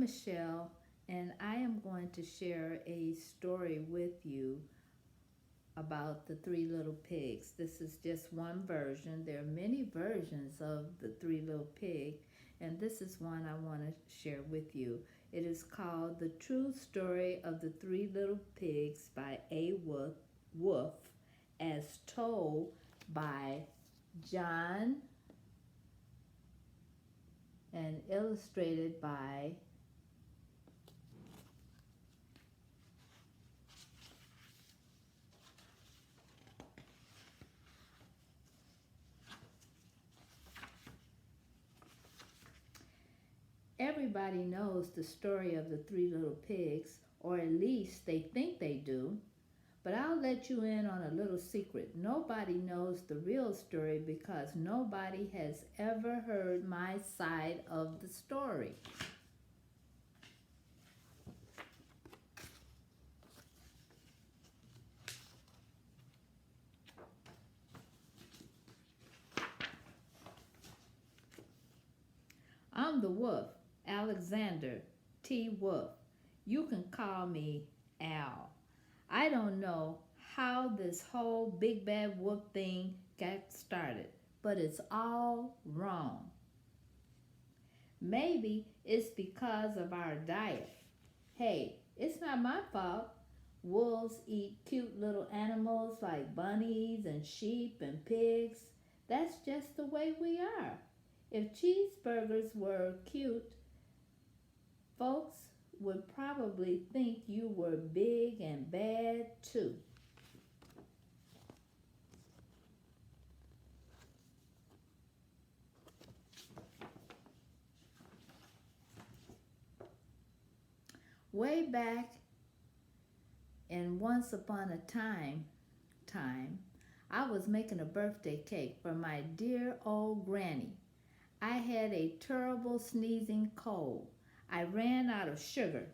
Michelle, and I am going to share a story with you about the Three Little Pigs. This is just one version. There are many versions of the Three Little Pig, and this is one I want to share with you. It is called The True Story of the Three Little Pigs by A. Wolf, as told by John and illustrated by everybody knows the story of the Three Little Pigs, or at least they think they do. But I'll let you in on a little secret. Nobody knows the real story because nobody has ever heard my side of the story. I'm the wolf, Alexander T. Wolf. You can call me Al. I don't know how this whole big bad wolf thing got started, but it's all wrong. Maybe it's because of our diet. Hey, it's not my fault. Wolves eat cute little animals like bunnies and sheep and pigs. That's just the way we are. If cheeseburgers were cute, folks would probably think you were big and bad too. Way back and once upon a time, I was making a birthday cake for my dear old granny. I had a terrible sneezing cold. I ran out of sugar.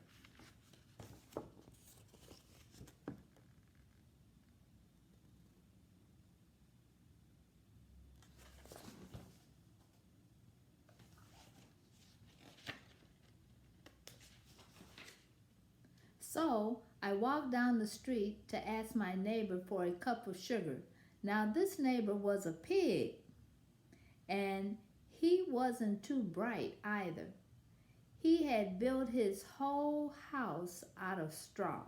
So I walked down the street to ask my neighbor for a cup of sugar. Now, this neighbor was a pig, and he wasn't too bright either. He had built his whole house out of straw.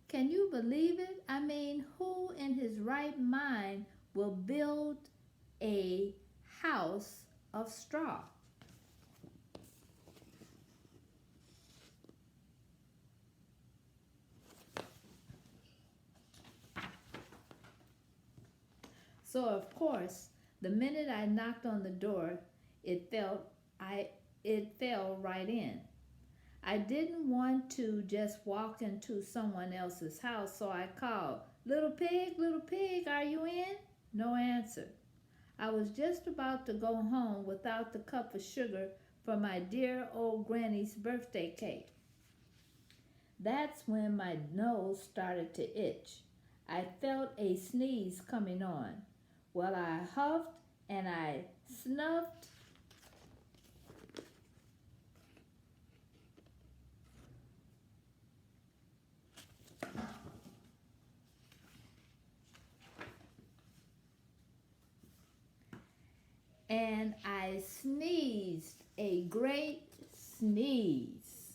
Can you believe it? I mean, who in his right mind will build a house of straw? So of course, the minute I knocked on the door, it felt I it fell right in. I didn't want to just walk into someone else's house, so I called, little pig, are you in? No answer. I was just about to go home without the cup of sugar for my dear old granny's birthday cake. That's when my nose started to itch. I felt a sneeze coming on. Well, I huffed and I snuffed and I sneezed a great sneeze.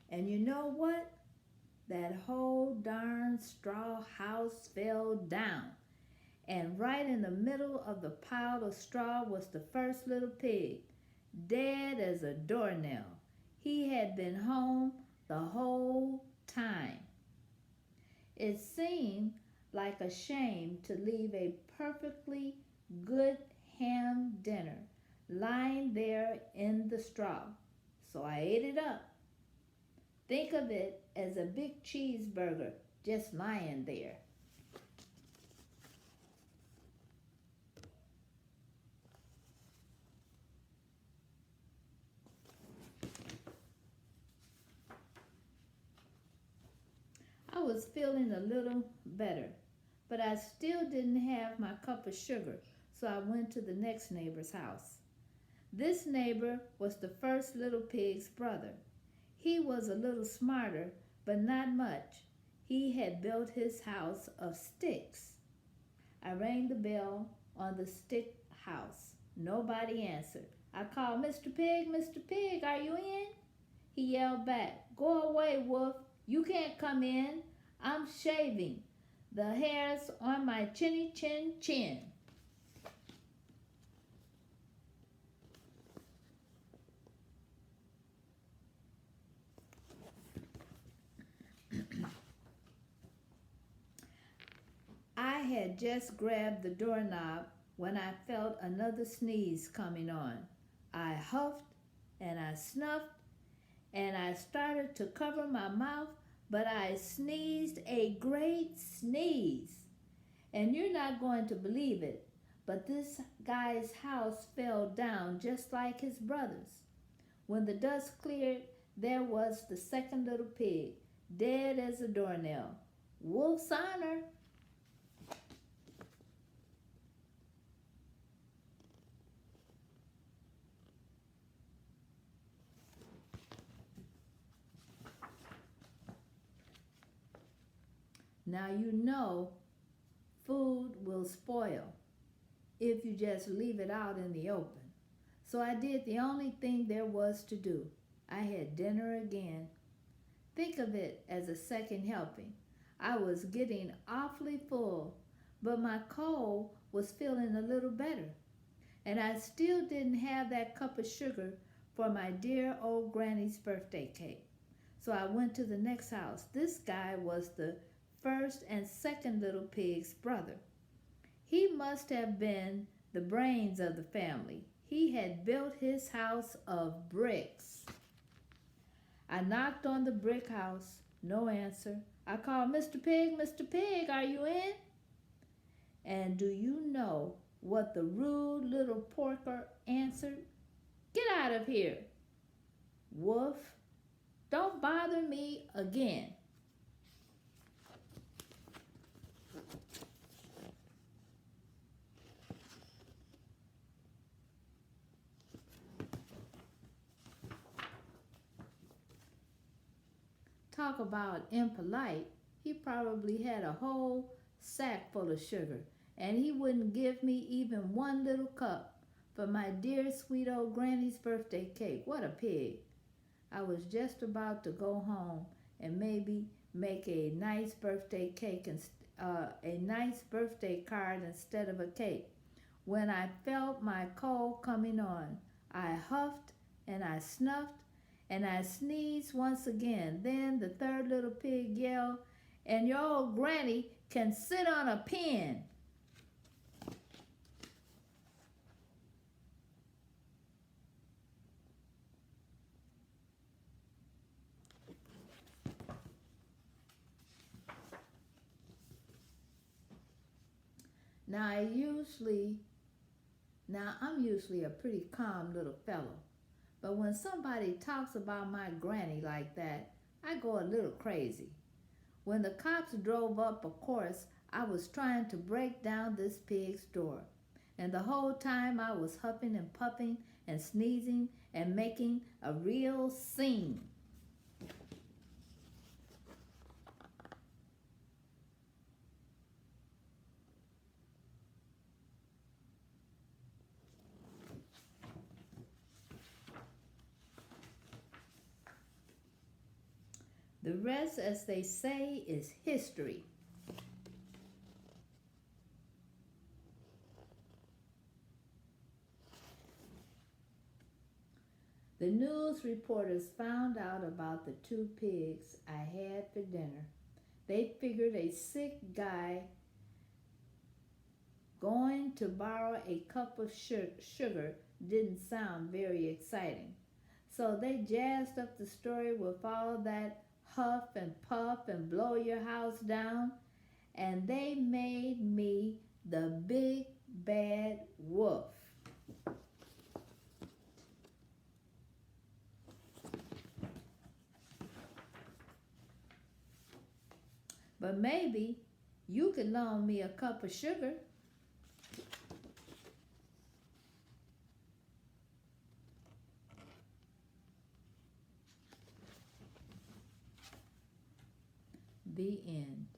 And you know what? That whole darn straw house fell down. And right in the middle of the pile of straw was the first little pig, dead as a doornail. He had been home the whole time. It seemed like a shame to leave a perfectly good ham dinner lying there in the straw. So I ate it up. Think of it as a big cheeseburger just lying there. I was feeling a little better, but I still didn't have my cup of sugar, so I went to the next neighbor's house. This neighbor was the first little pig's brother. He was a little smarter, but not much. He had built his house of sticks. I rang the bell on the stick house. Nobody answered. I called, Mr. Pig, Mr. Pig, are you in? He yelled back, Go away, Wolf. You can't come in. I'm shaving the hairs on my chinny chin chin. I had just grabbed the doorknob when I felt another sneeze coming on. I huffed and I snuffed and I started to cover my mouth, but I sneezed a great sneeze. And you're not going to believe it, but this guy's house fell down just like his brother's. When the dust cleared, there was the second little pig, dead as a doornail. Wolf's honor. Now you know food will spoil if you just leave it out in the open. So I did the only thing there was to do. I had dinner again. Think of it as a second helping. I was getting awfully full, but my cold was feeling a little better. And I still didn't have that cup of sugar for my dear old granny's birthday cake. So I went to the next house. This guy was the first and second little pig's brother. He must have been the brains of the family. He had built his house of bricks. I knocked on the brick house. No answer. I called, Mr. Pig, Mr. Pig, are you in? And do you know what the rude little porker answered? Get out of here, Wolf. Don't bother me again. Talk about impolite. He probably had a whole sack full of sugar, and he wouldn't give me even one little cup for my dear sweet old granny's birthday cake. What a pig. I was just about to go home and maybe make a nice birthday cake and a nice birthday card instead of a cake when I felt my cold coming on. I huffed and I snuffed and I sneezed once again. Then the third little pig yelled, and your old granny can sit on a pin. Now I'm usually a pretty calm little fellow. But when somebody talks about my granny like that, I go a little crazy. When the cops drove up, of course, I was trying to break down this pig's door. And the whole time I was huffing and puffing and sneezing and making a real scene. The rest, as they say, is history. The news reporters found out about the two pigs I had for dinner. They figured a sick guy going to borrow a cup of sugar didn't sound very exciting. So they jazzed up the story with all that huff and puff and blow your house down, and they made me the big bad wolf. but maybe you could loan me a cup of sugar. The end.